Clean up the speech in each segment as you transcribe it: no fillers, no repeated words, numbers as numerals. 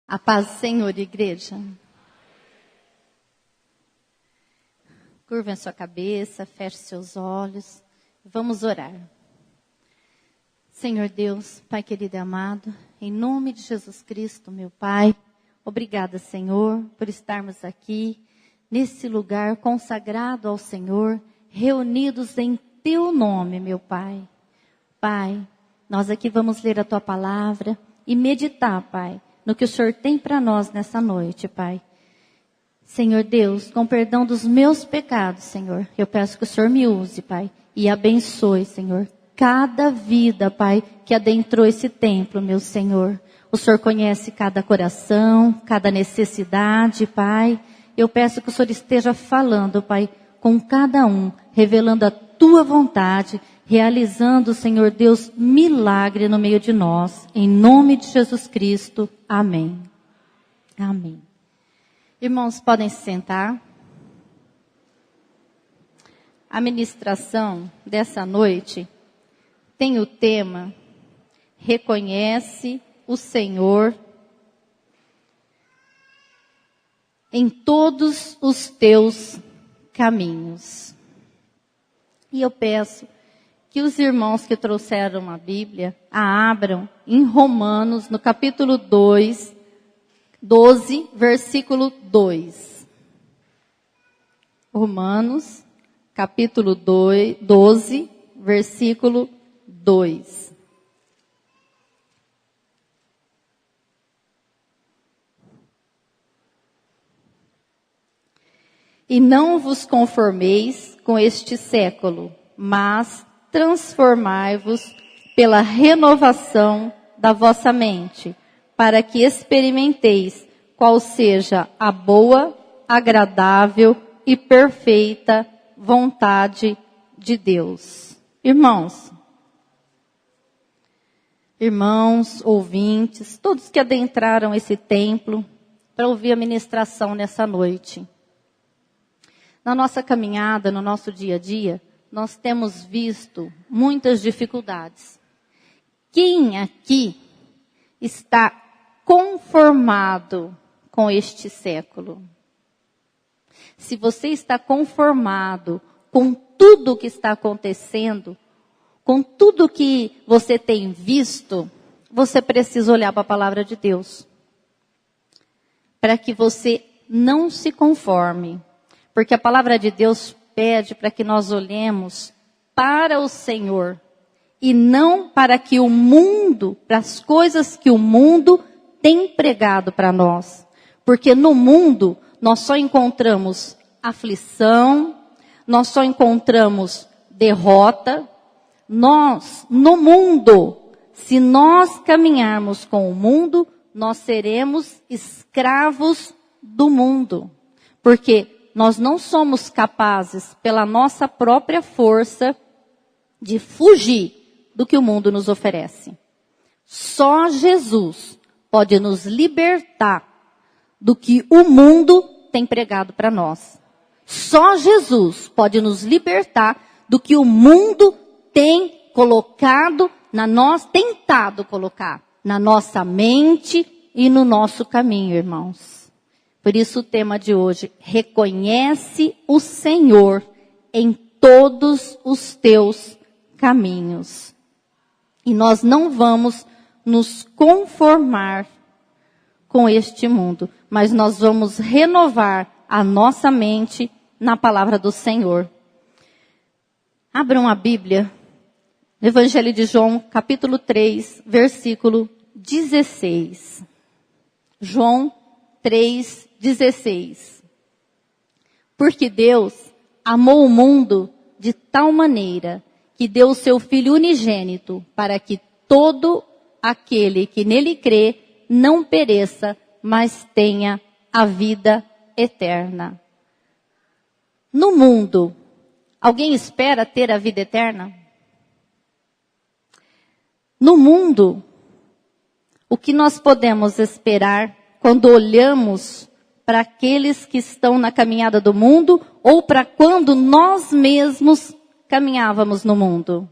A paz do Senhor, igreja. Curva a sua cabeça, feche seus olhos. Vamos orar. Senhor Deus, Pai querido e amado, em nome de Jesus Cristo, meu Pai, obrigada, Senhor, por estarmos aqui, nesse lugar consagrado ao Senhor, reunidos em Teu nome, meu Pai. Pai, nós aqui vamos ler a Tua palavra e meditar, Pai, no que o Senhor tem para nós nessa noite, Pai. Senhor Deus, com perdão dos meus pecados, Senhor, eu peço que o Senhor me use, Pai, e abençoe, Senhor, cada vida, Pai, que adentrou esse templo, meu Senhor. O Senhor conhece cada coração, cada necessidade, Pai. Eu peço que o Senhor esteja falando, Pai, com cada um, revelando a Tua vontade, realizando, Senhor Deus, milagre no meio de nós. Em nome de Jesus Cristo. Amém. Amém. Irmãos, podem se sentar. A ministração dessa noite tem o tema Reconhece o Senhor em todos os teus caminhos. E eu peço que os irmãos que trouxeram a Bíblia a abram em Romanos, no capítulo 12, versículo 2. Romanos, capítulo 12, versículo 2. E não vos conformeis com este século, mas transformai-vos pela renovação da vossa mente, para que experimenteis qual seja a boa, agradável e perfeita vontade de Deus. Irmãos, ouvintes, todos que adentraram esse templo para ouvir a ministração nessa noite. Na nossa caminhada, no nosso dia a dia, nós temos visto muitas dificuldades. Quem aqui está conformado com este século? Se você está conformado com tudo o que está acontecendo, com tudo que você tem visto, você precisa olhar para a palavra de Deus. Para que você não se conforme. Porque a palavra de Deus pede para que nós olhemos para o Senhor e não para que o mundo, para as coisas que o mundo tem pregado para nós. Porque no mundo nós só encontramos aflição, nós só encontramos derrota. No mundo, se nós caminharmos com o mundo, nós seremos escravos do mundo. Porque nós não somos capazes, pela nossa própria força, de fugir do que o mundo nos oferece. Só Jesus pode nos libertar do que o mundo tem pregado para nós. Só Jesus pode nos libertar do que o mundo tem colocado tentado colocar na nossa mente e no nosso caminho, irmãos. Por isso o tema de hoje, reconhece o Senhor em todos os teus caminhos. E nós não vamos nos conformar com este mundo, mas nós vamos renovar a nossa mente na palavra do Senhor. Abram a Bíblia, no Evangelho de João, capítulo 3, versículo 16. João 3:16. Porque Deus amou o mundo de tal maneira que deu o seu Filho unigênito para que todo aquele que nele crê não pereça, mas tenha a vida eterna. No mundo, alguém espera ter a vida eterna? No mundo, o que nós podemos esperar quando olhamos para aqueles que estão na caminhada do mundo ou para quando nós mesmos caminhávamos no mundo?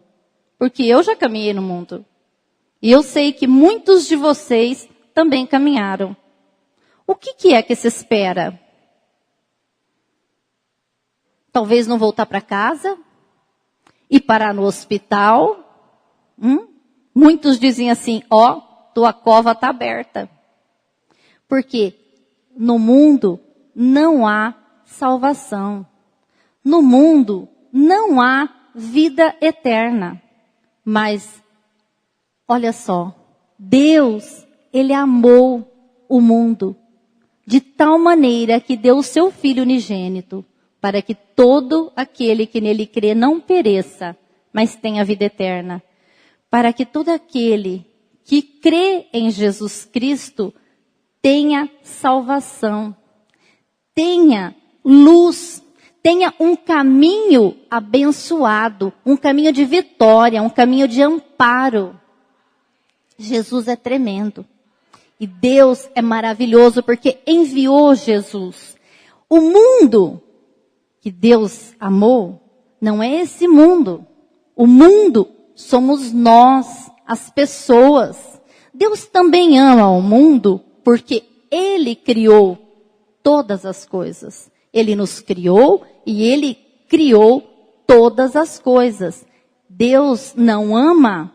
Porque eu já caminhei no mundo. E eu sei que muitos de vocês também caminharam. O que é que se espera? Talvez não voltar para casa? Ir parar no hospital? Muitos dizem assim, tua cova está aberta. Porque no mundo não há salvação. No mundo não há vida eterna. Mas, olha só, Deus, Ele amou o mundo de tal maneira que deu o seu Filho unigênito, para que todo aquele que nele crê não pereça, mas tenha vida eterna. Para que todo aquele que crê em Jesus Cristo tenha salvação, tenha luz, tenha um caminho abençoado, um caminho de vitória, um caminho de amparo. Jesus é tremendo. E Deus é maravilhoso porque enviou Jesus. O mundo que Deus amou não é esse mundo. O mundo somos nós, as pessoas. Deus também ama o mundo porque Ele criou todas as coisas. Ele nos criou e Ele criou todas as coisas. Deus não ama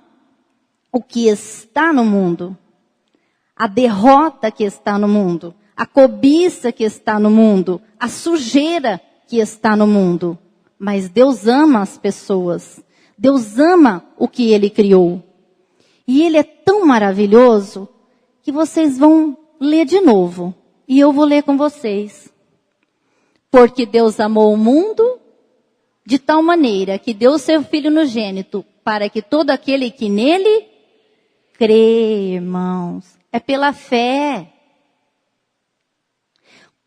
o que está no mundo. A derrota que está no mundo, a cobiça que está no mundo, a sujeira que está no mundo. Mas Deus ama as pessoas. Deus ama o que Ele criou. E Ele é tão maravilhoso que vocês vão ler de novo. E eu vou ler com vocês. Porque Deus amou o mundo de tal maneira que deu o seu Filho unigênito para que todo aquele que nele crê, irmãos. É pela fé.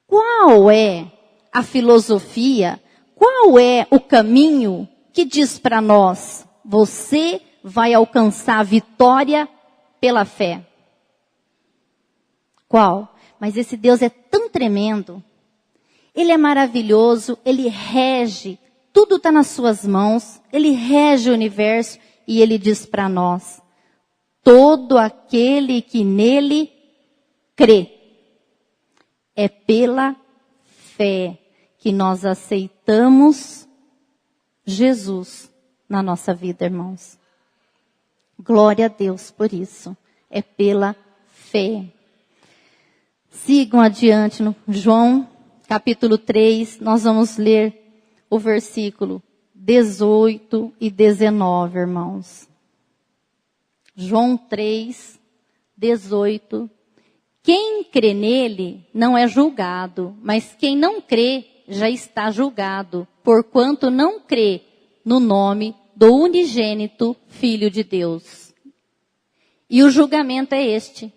Qual é a filosofia? Qual é o caminho que diz para nós? Você vai alcançar a vitória pela fé. Qual? Mas esse Deus é tão tremendo. Ele é maravilhoso. Ele rege. Tudo está nas suas mãos. Ele rege o universo. E Ele diz para nós. Todo aquele que nele crê. É pela fé que nós aceitamos Jesus na nossa vida, irmãos. Glória a Deus por isso. É pela fé. Sigam adiante no João, capítulo 3, nós vamos ler o versículo 18 e 19, irmãos. João 3, 18. Quem crê nele não é julgado, mas quem não crê já está julgado, porquanto não crê no nome do unigênito Filho de Deus. E o julgamento é este: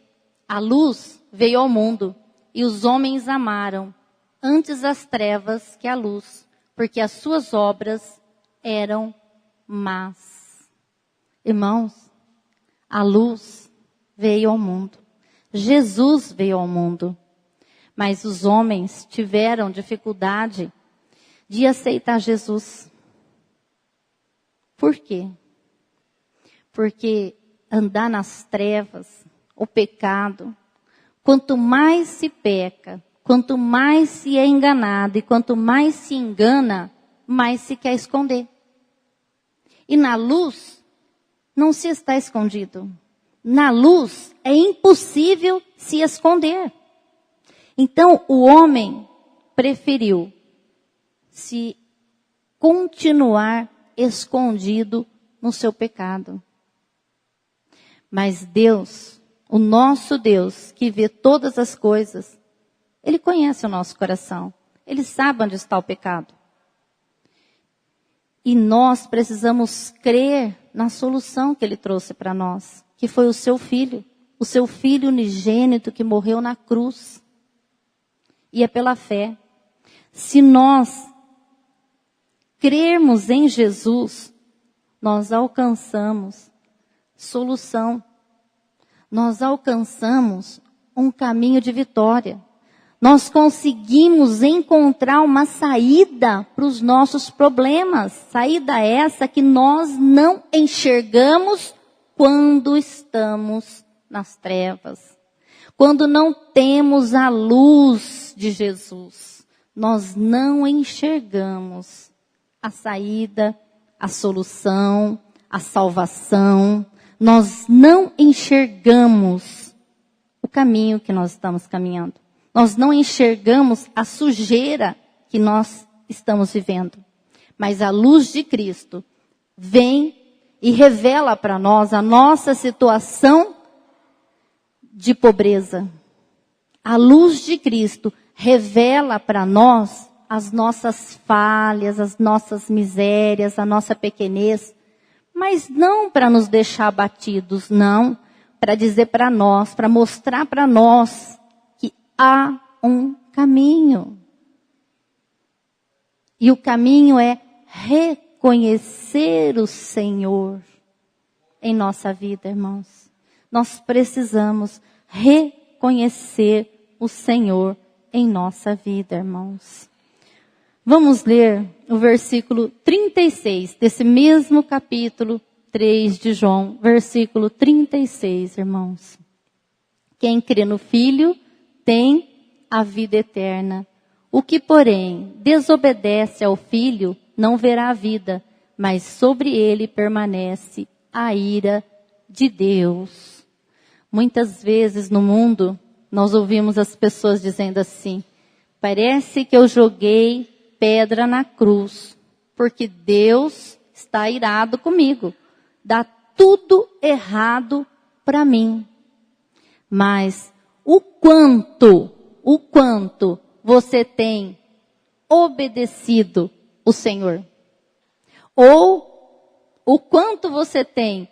a luz veio ao mundo, e os homens amaram antes as trevas que a luz, porque as suas obras eram más. Irmãos, a luz veio ao mundo. Jesus veio ao mundo. Mas os homens tiveram dificuldade de aceitar Jesus. Por quê? Porque andar nas trevas, o pecado, quanto mais se peca, quanto mais se é enganado e quanto mais se engana, mais se quer esconder. E na luz não se está escondido. Na luz é impossível se esconder. Então o homem preferiu se continuar escondido no seu pecado. Mas Deus, o nosso Deus, que vê todas as coisas, Ele conhece o nosso coração. Ele sabe onde está o pecado. E nós precisamos crer na solução que Ele trouxe para nós, que foi o seu Filho unigênito que morreu na cruz. E é pela fé. Se nós crermos em Jesus, nós alcançamos solução. Nós alcançamos um caminho de vitória. Nós conseguimos encontrar uma saída para os nossos problemas. Saída essa que nós não enxergamos quando estamos nas trevas. Quando não temos a luz de Jesus, nós não enxergamos a saída, a solução, a salvação. Nós não enxergamos o caminho que nós estamos caminhando. Nós não enxergamos a sujeira que nós estamos vivendo. Mas a luz de Cristo vem e revela para nós a nossa situação de pobreza. A luz de Cristo revela para nós as nossas falhas, as nossas misérias, a nossa pequenez, mas não para nos deixar abatidos, não, para dizer para nós, para mostrar para nós que há um caminho. E o caminho é reconhecer o Senhor em nossa vida, irmãos. Nós precisamos reconhecer o Senhor em nossa vida, irmãos. Vamos ler o versículo 36 desse mesmo capítulo 3 de João, versículo 36, irmãos. Quem crê no Filho tem a vida eterna. O que, porém, desobedece ao Filho não verá a vida, mas sobre ele permanece a ira de Deus. Muitas vezes no mundo, nós ouvimos as pessoas dizendo assim: parece que eu joguei pedra na cruz, porque Deus está irado comigo. Dá tudo errado para mim. Mas o quanto você tem obedecido o Senhor? Ou o quanto você tem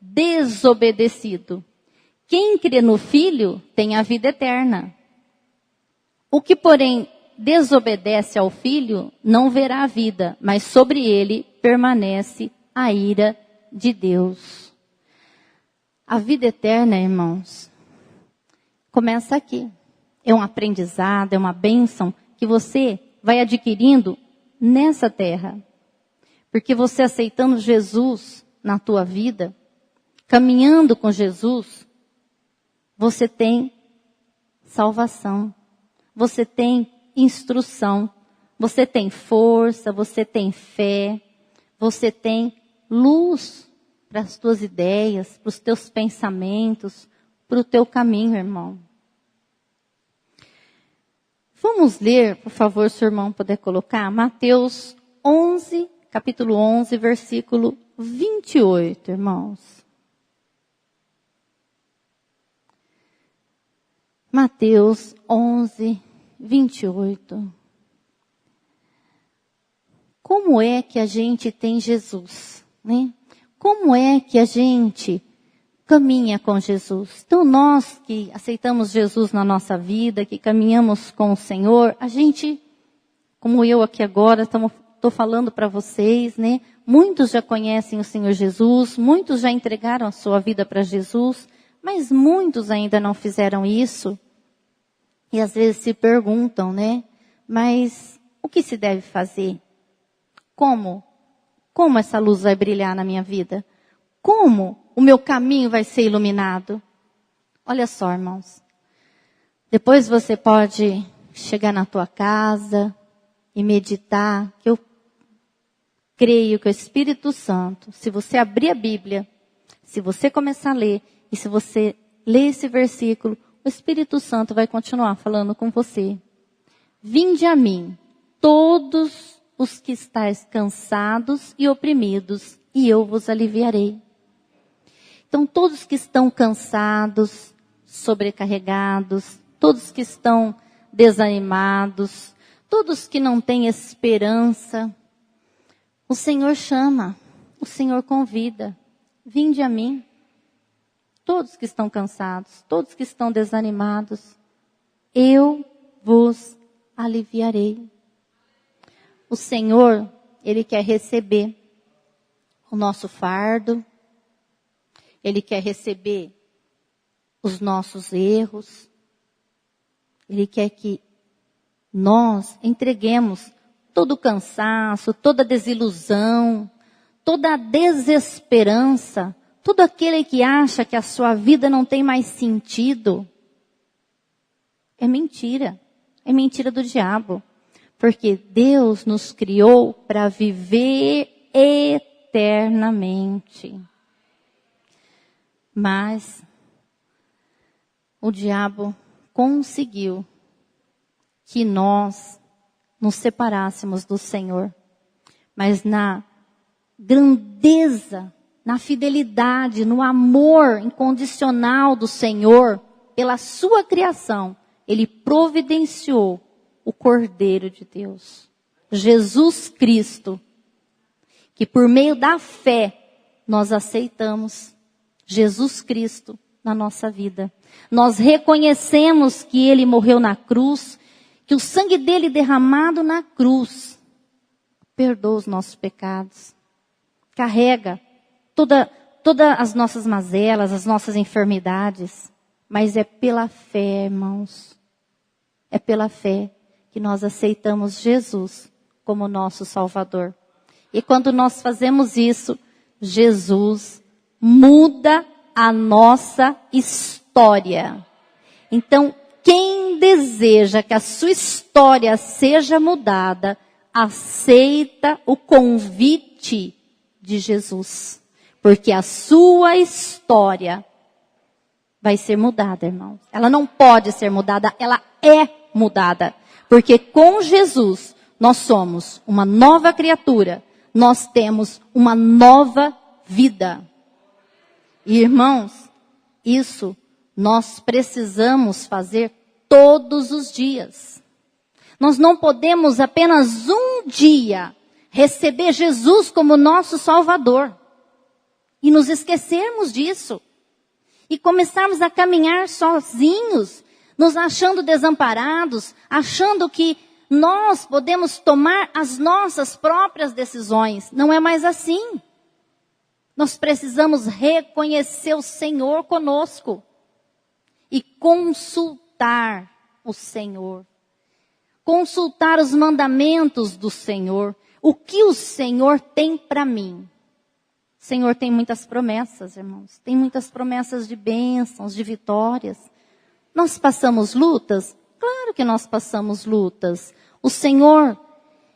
desobedecido? Quem crê no Filho tem a vida eterna. O que, porém, desobedece ao Filho não verá a vida, mas sobre ele permanece a ira de Deus. A vida eterna, irmãos, começa aqui. É um aprendizado, é uma bênção que você vai adquirindo nessa terra. Porque você aceitando Jesus na tua vida, caminhando com Jesus, você tem salvação, você tem instrução, você tem força, você tem fé, você tem luz para as tuas ideias, para os teus pensamentos, para o teu caminho, irmão. Vamos ler, por favor, se o irmão puder colocar, Mateus 11, capítulo 11, versículo 28, irmãos. Mateus 11, 28. Como é que a gente tem Jesus, né? Como é que a gente caminha com Jesus? Então nós que aceitamos Jesus na nossa vida, que caminhamos com o Senhor, a gente, como eu aqui agora, estou falando para vocês, né? Muitos já conhecem o Senhor Jesus, muitos já entregaram a sua vida para Jesus, mas muitos ainda não fizeram isso. E às vezes se perguntam, né? Mas o que se deve fazer? Como? Como essa luz vai brilhar na minha vida? Como o meu caminho vai ser iluminado? Olha só, irmãos. Depois você pode chegar na tua casa e meditar, que eu creio que o Espírito Santo, se você abrir a Bíblia, se você começar a ler, e se você ler esse versículo, o Espírito Santo vai continuar falando com você. Vinde a mim, todos os que estáis cansados e oprimidos, e eu vos aliviarei. Então, todos que estão cansados, sobrecarregados, todos que estão desanimados, todos que não têm esperança, o Senhor chama, o Senhor convida. Vinde a mim. Todos que estão cansados, todos que estão desanimados, eu vos aliviarei. O Senhor, Ele quer receber o nosso fardo, Ele quer receber os nossos erros, Ele quer que nós entreguemos todo o cansaço, toda a desilusão, toda a desesperança, todo aquele que acha que a sua vida não tem mais sentido. é mentira. É mentira do diabo. Porque Deus nos criou para viver eternamente. Mas o diabo conseguiu que nós nos separássemos do Senhor. Mas na grandeza, na fidelidade, no amor incondicional do Senhor, pela sua criação, Ele providenciou o Cordeiro de Deus, Jesus Cristo, que por meio da fé nós aceitamos Jesus Cristo na nossa vida. Nós reconhecemos que Ele morreu na cruz, que o sangue dele derramado na cruz perdoa os nossos pecados, carrega todas as nossas mazelas, as nossas enfermidades, mas é pela fé, irmãos, é pela fé que nós aceitamos Jesus como nosso Salvador. E quando nós fazemos isso, Jesus muda a nossa história. Então, quem deseja que a sua história seja mudada, aceita o convite de Jesus. Porque a sua história vai ser mudada, irmãos. Ela não pode ser mudada, ela é mudada. Porque com Jesus, nós somos uma nova criatura. Nós temos uma nova vida. E, irmãos, isso nós precisamos fazer todos os dias. Nós não podemos apenas um dia receber Jesus como nosso Salvador e nos esquecermos disso e começarmos a caminhar sozinhos, nos achando desamparados, achando que nós podemos tomar as nossas próprias decisões. Não é mais assim. Nós precisamos reconhecer o Senhor conosco e consultar o Senhor. Consultar os mandamentos do Senhor. O que o Senhor tem para mim? O Senhor tem muitas promessas, irmãos. Tem muitas promessas de bênçãos, de vitórias. Nós passamos lutas? Claro que nós passamos lutas. O Senhor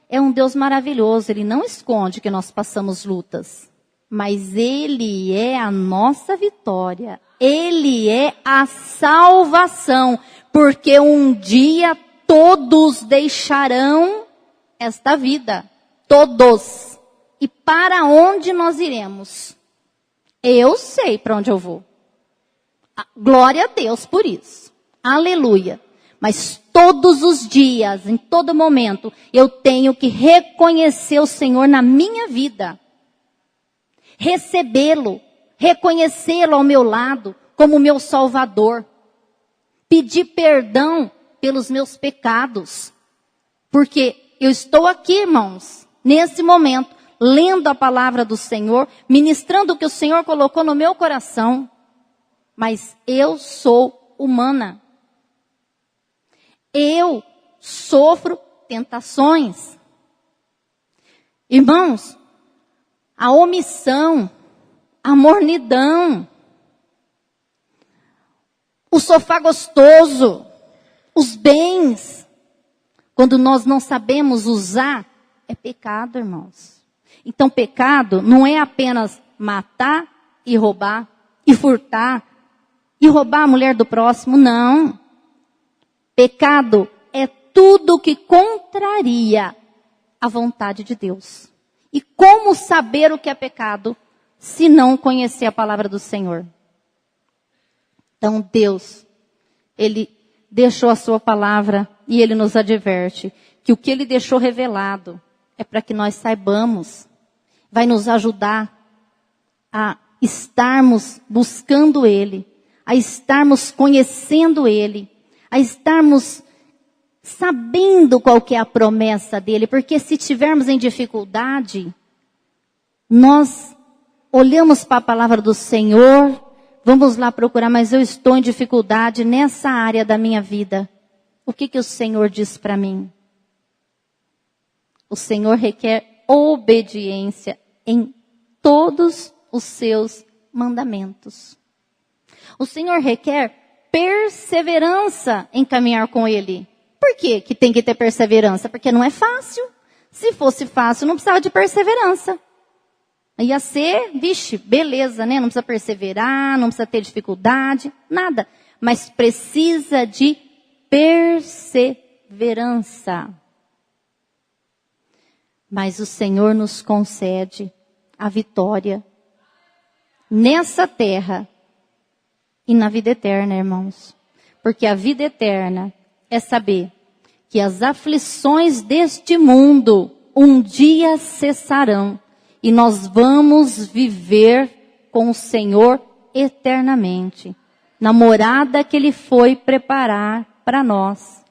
é um Deus maravilhoso. Ele não esconde que nós passamos lutas. Mas Ele é a nossa vitória. Ele é a salvação. Porque um dia todos deixarão esta vida. Todos. E para onde nós iremos? Eu sei para onde eu vou. Glória a Deus por isso. Aleluia. Mas todos os dias, em todo momento, eu tenho que reconhecer o Senhor na minha vida. Recebê-lo, reconhecê-lo ao meu lado como meu Salvador. Pedir perdão pelos meus pecados. Porque eu estou aqui, irmãos, nesse momento, lendo a palavra do Senhor, ministrando o que o Senhor colocou no meu coração. Mas eu sou humana. Eu sofro tentações. Irmãos, a omissão, a mornidão, o sofá gostoso, os bens, quando nós não sabemos usar, é pecado, irmãos. Então, pecado não é apenas matar e roubar, e furtar, e roubar a mulher do próximo, não. Pecado é tudo que contraria a vontade de Deus. E como saber o que é pecado, se não conhecer a palavra do Senhor? Então Deus, Ele deixou a sua palavra e Ele nos adverte que o que Ele deixou revelado é para que nós saibamos, vai nos ajudar a estarmos buscando Ele, a estarmos conhecendo Ele, a estarmos sabendo qual que é a promessa dele, porque se tivermos em dificuldade, nós olhamos para a palavra do Senhor, vamos lá procurar, mas eu estou em dificuldade nessa área da minha vida. O que o Senhor diz para mim? O Senhor requer obediência em todos os seus mandamentos. O Senhor requer perseverança em caminhar com Ele. Por quê que tem que ter perseverança? Porque não é fácil. Se fosse fácil, não precisava de perseverança. Ia ser, vixe, beleza, né? Não precisa perseverar, não precisa ter dificuldade, nada. Mas precisa de perseverança. Mas o Senhor nos concede a vitória nessa terra e na vida eterna, irmãos. Porque a vida eterna é saber que as aflições deste mundo um dia cessarão e nós vamos viver com o Senhor eternamente, na morada que Ele foi preparar para nós.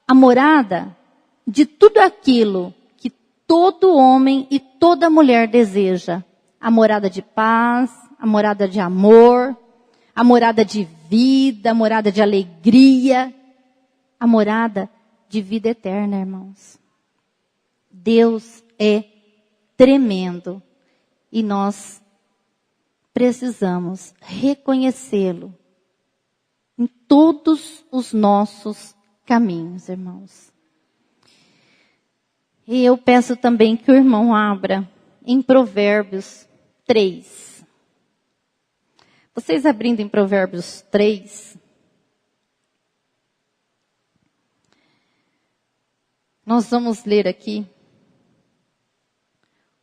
A morada de tudo aquilo que todo homem e toda mulher deseja. A morada de paz, a morada de amor, a morada de vida, a morada de alegria, a morada de vida eterna, irmãos. Deus é tremendo e nós precisamos reconhecê-lo em todos os nossos caminhos, irmãos. E eu peço também que o irmão abra em Provérbios 3. Vocês abrindo em Provérbios 3, nós vamos ler aqui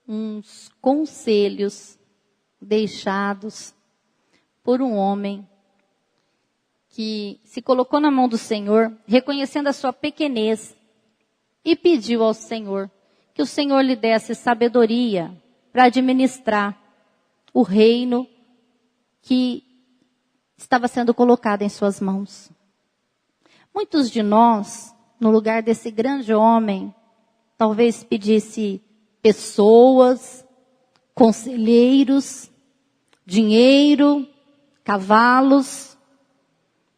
uns conselhos deixados por um homem que se colocou na mão do Senhor, reconhecendo a sua pequenez, e pediu ao Senhor que o Senhor lhe desse sabedoria para administrar o reino que estava sendo colocado em suas mãos. Muitos de nós, no lugar desse grande homem, talvez pedisse pessoas, conselheiros, dinheiro, cavalos,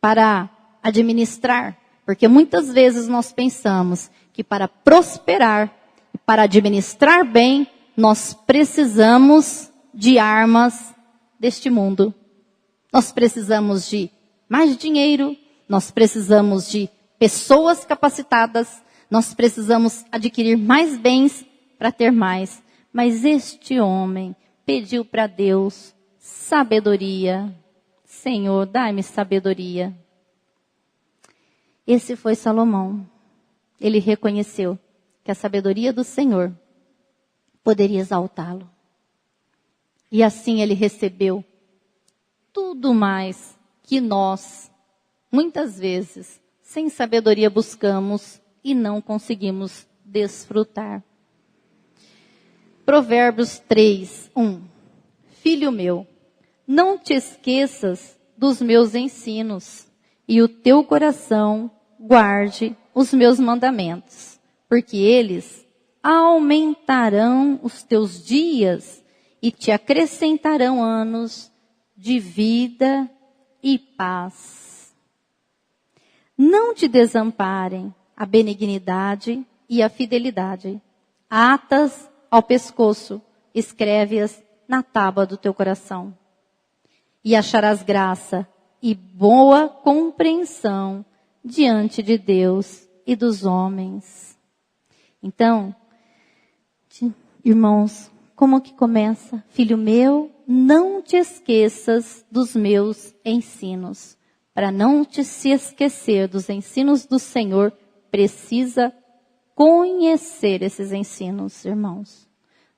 para administrar. Porque muitas vezes nós pensamos que para prosperar e para administrar bem, nós precisamos de armas deste mundo. Nós precisamos de mais dinheiro, nós precisamos de pessoas capacitadas, nós precisamos adquirir mais bens para ter mais. Mas este homem pediu para Deus sabedoria. Senhor, dai-me sabedoria. Esse foi Salomão. Ele reconheceu que a sabedoria do Senhor poderia exaltá-lo. E assim ele recebeu tudo mais que nós, muitas vezes, sem sabedoria buscamos e não conseguimos desfrutar. Provérbios 3, 1. Filho meu, não te esqueças dos meus ensinos, e o teu coração guarde os meus mandamentos, porque eles aumentarão os teus dias e te acrescentarão anos de vida e paz. Não te desamparem a benignidade e a fidelidade. Atas ao pescoço, escreve-as na tábua do teu coração. E acharás graça e boa compreensão diante de Deus e dos homens. Então, irmãos, como que começa? Filho meu, não te esqueças dos meus ensinos. Para não te se esquecer dos ensinos do Senhor, precisa conhecer esses ensinos, irmãos.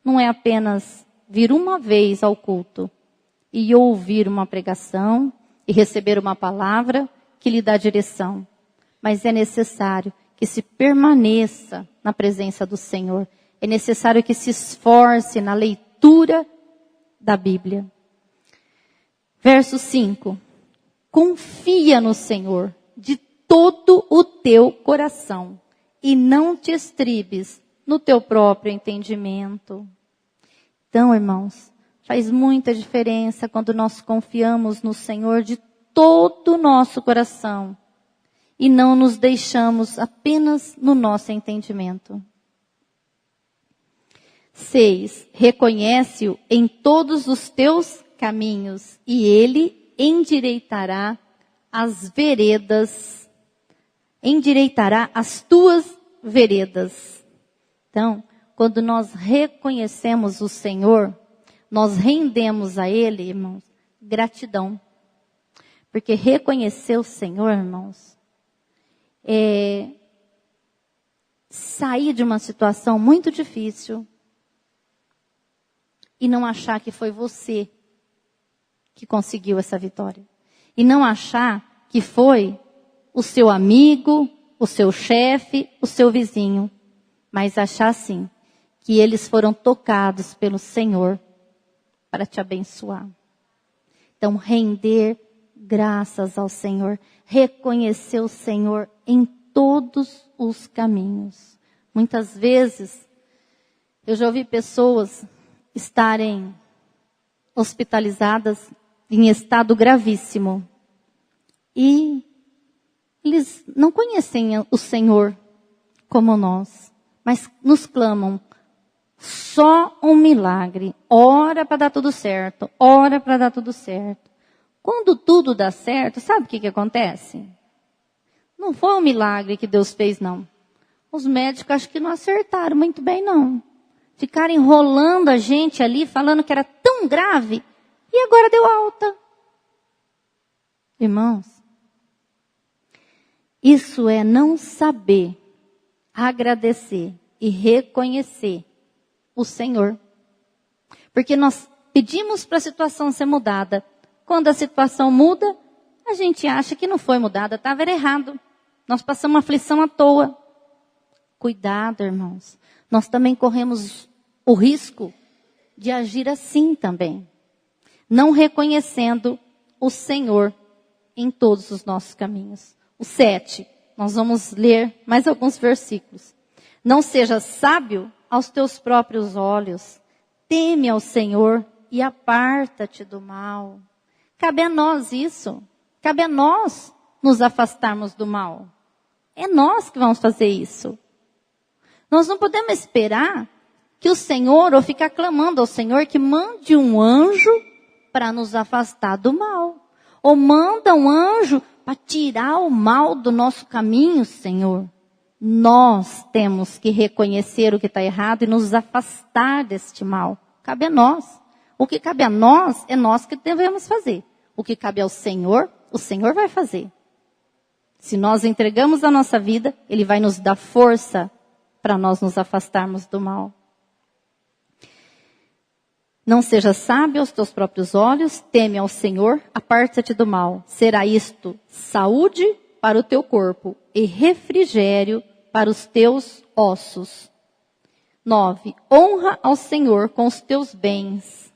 Não é apenas vir uma vez ao culto e ouvir uma pregação e receber uma palavra que lhe dá direção. Mas é necessário que se permaneça na presença do Senhor. É necessário que se esforce na leitura da Bíblia. Verso 5. Confia no Senhor de todo o teu coração e não te estribes no teu próprio entendimento. Então, irmãos, faz muita diferença quando nós confiamos no Senhor de todo o nosso coração e não nos deixamos apenas no nosso entendimento. 6. Reconhece-o em todos os teus caminhos e ele endireitará as veredas, endireitará as tuas veredas. Então, quando nós reconhecemos o Senhor, nós rendemos a Ele, irmãos, gratidão. Porque reconhecer o Senhor, irmãos, é sair de uma situação muito difícil e não achar que foi você que conseguiu essa vitória. E não achar que foi o seu amigo, o seu chefe, o seu vizinho. Mas achar sim, que eles foram tocados pelo Senhor para te abençoar. Então, render graças ao Senhor. Reconhecer o Senhor em todos os caminhos. Muitas vezes, eu já ouvi pessoas estarem hospitalizadas em estado gravíssimo. E eles não conhecem o Senhor como nós, mas nos clamam só um milagre. Ora para dar tudo certo, ora para dar tudo certo. Quando tudo dá certo, sabe o que acontece? Não foi um milagre que Deus fez, não. Os médicos acho que não acertaram muito bem, não. Ficaram enrolando a gente ali, falando que era tão grave, e agora deu alta. Irmãos, isso é não saber agradecer e reconhecer o Senhor. Porque nós pedimos para a situação ser mudada. Quando a situação muda, a gente acha que não foi mudada, estava errado. Nós passamos uma aflição à toa. Cuidado, irmãos. Nós também corremos o risco de agir assim também. Não reconhecendo o Senhor em todos os nossos caminhos. O 7, nós vamos ler mais alguns versículos. Não seja sábio aos teus próprios olhos. Teme ao Senhor e aparta-te do mal. Cabe a nós isso. Cabe a nós nos afastarmos do mal. É nós que vamos fazer isso. Nós não podemos esperar que o Senhor, ou ficar clamando ao Senhor, que mande um anjo para nos afastar do mal. Ou manda um anjo para tirar o mal do nosso caminho, Senhor. Nós temos que reconhecer o que está errado e nos afastar deste mal. Cabe a nós. O que cabe a nós, é nós que devemos fazer. O que cabe ao Senhor, o Senhor vai fazer. Se nós entregamos a nossa vida, Ele vai nos dar força para nós nos afastarmos do mal. Não seja sábio aos teus próprios olhos, teme ao Senhor, aparta-te do mal. Será isto saúde para o teu corpo e refrigério para os teus ossos. 9. Honra ao Senhor com os teus bens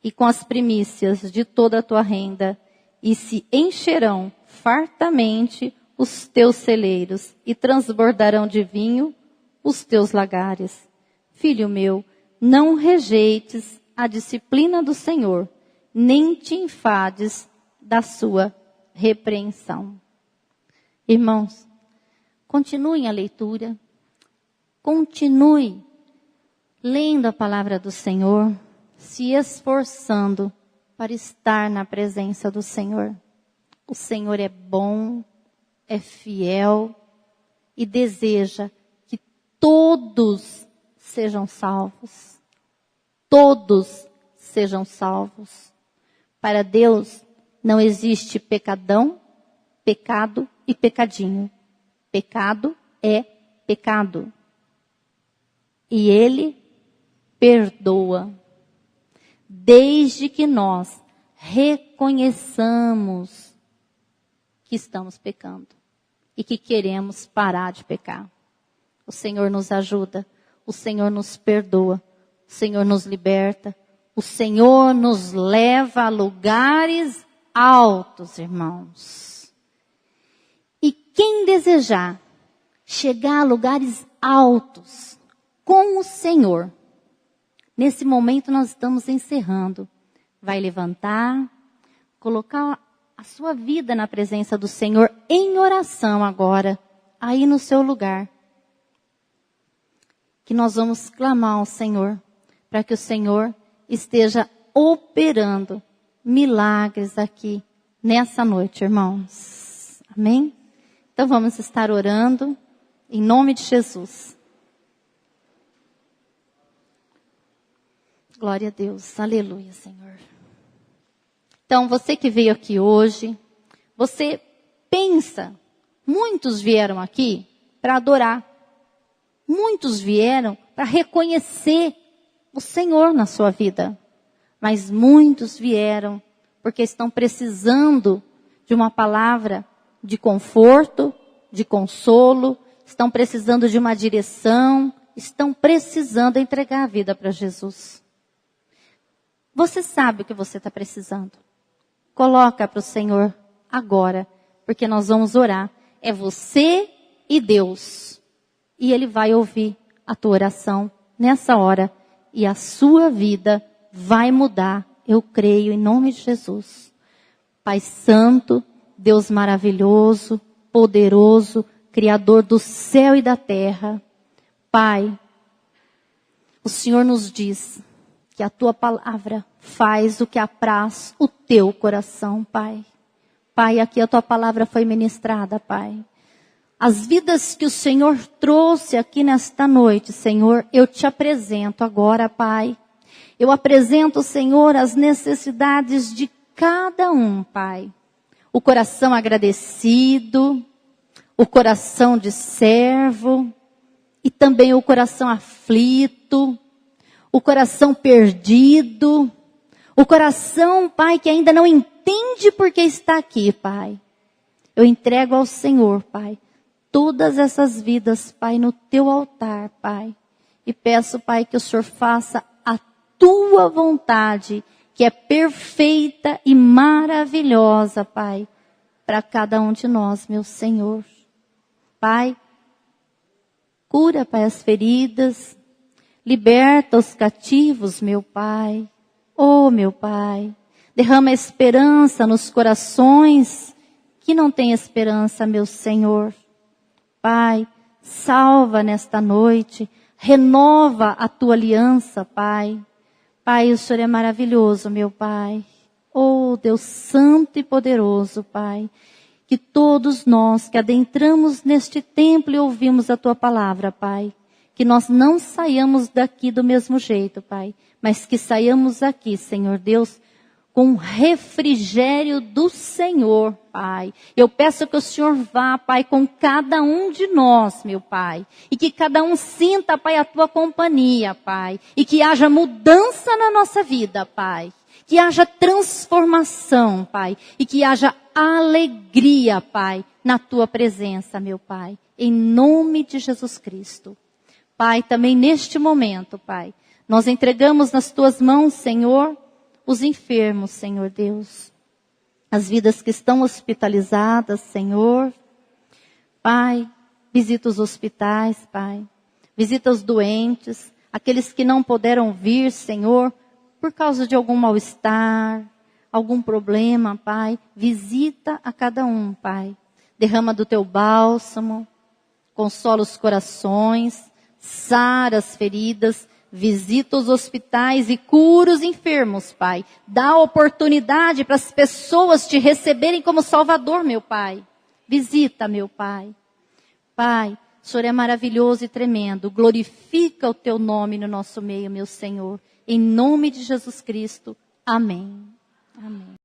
e com as primícias de toda a tua renda, e se encherão fartamente os teus celeiros e transbordarão de vinho os teus lagares. Filho meu, não rejeites a disciplina do Senhor, nem te enfades da sua repreensão. Irmãos, continuem a leitura, continue lendo a palavra do Senhor, se esforçando para estar na presença do Senhor. O Senhor é bom, é fiel e deseja que todos sejam salvos. Todos sejam salvos. Para Deus não existe pecadão, pecado e pecadinho. Pecado é pecado. E Ele perdoa. Desde que nós reconheçamos que estamos pecando e que queremos parar de pecar. O Senhor nos ajuda, o Senhor nos perdoa, o Senhor nos liberta, o Senhor nos leva a lugares altos, irmãos. E quem desejar chegar a lugares altos com o Senhor, nesse momento nós estamos encerrando. Vai levantar, colocar a sua vida na presença do Senhor em oração agora, aí no seu lugar. Que nós vamos clamar ao Senhor, para que o Senhor esteja operando milagres aqui nessa noite, irmãos. Amém? Então vamos estar orando em nome de Jesus. Glória a Deus. Aleluia, Senhor. Então, você que veio aqui hoje, você pensa, muitos vieram aqui para adorar. Muitos vieram para reconhecer o Senhor na sua vida. Mas muitos vieram porque estão precisando de uma palavra de conforto, de consolo, estão precisando de uma direção, estão precisando entregar a vida para Jesus. Você sabe o que você está precisando. Coloca para o Senhor agora, porque nós vamos orar. É você e Deus. E Ele vai ouvir a tua oração nessa hora. E a sua vida vai mudar. Eu creio em nome de Jesus. Pai Santo, Deus maravilhoso, poderoso, Criador do céu e da terra. Pai, o Senhor nos diz que a tua palavra faz o que apraz o teu coração, Pai. Pai, aqui a tua palavra foi ministrada, Pai. As vidas que o Senhor trouxe aqui nesta noite, Senhor, eu te apresento agora, Pai. Eu apresento, Senhor, as necessidades de cada um, Pai. O coração agradecido, o coração de servo e também o coração aflito, o coração perdido, o coração, Pai, que ainda não entende por que está aqui, Pai. Eu entrego ao Senhor, Pai, todas essas vidas, Pai, no teu altar, Pai. E peço, Pai, que o Senhor faça a tua vontade, que é perfeita e maravilhosa, Pai, para cada um de nós, meu Senhor. Pai, cura, Pai, as feridas, liberta os cativos, meu Pai. Oh, meu Pai, derrama esperança nos corações que não têm esperança, meu Senhor. Pai, salva nesta noite, renova a tua aliança, Pai. Pai, o Senhor é maravilhoso, meu Pai. Oh, Deus santo e poderoso, Pai. Que todos nós que adentramos neste templo e ouvimos a tua palavra, Pai, que nós não saiamos daqui do mesmo jeito, Pai, mas que saiamos aqui, Senhor Deus, com refrigério do Senhor, Pai. Eu peço que o Senhor vá, Pai, com cada um de nós, meu Pai. E que cada um sinta, Pai, a tua companhia, Pai. E que haja mudança na nossa vida, Pai. Que haja transformação, Pai. E que haja alegria, Pai, na tua presença, meu Pai. Em nome de Jesus Cristo. Pai, também neste momento, Pai, nós entregamos nas tuas mãos, Senhor, os enfermos, Senhor Deus. As vidas que estão hospitalizadas, Senhor. Pai, visita os hospitais, Pai. Visita os doentes, aqueles que não puderam vir, Senhor, por causa de algum mal-estar, algum problema, Pai. Visita a cada um, Pai. Derrama do teu bálsamo, consola os corações, sara as feridas, visita os hospitais e cura os enfermos, Pai. Dá oportunidade para as pessoas te receberem como Salvador, meu Pai. Visita, meu Pai. Pai, o Senhor é maravilhoso e tremendo. Glorifica o teu nome no nosso meio, meu Senhor. Em nome de Jesus Cristo. Amém. Amém.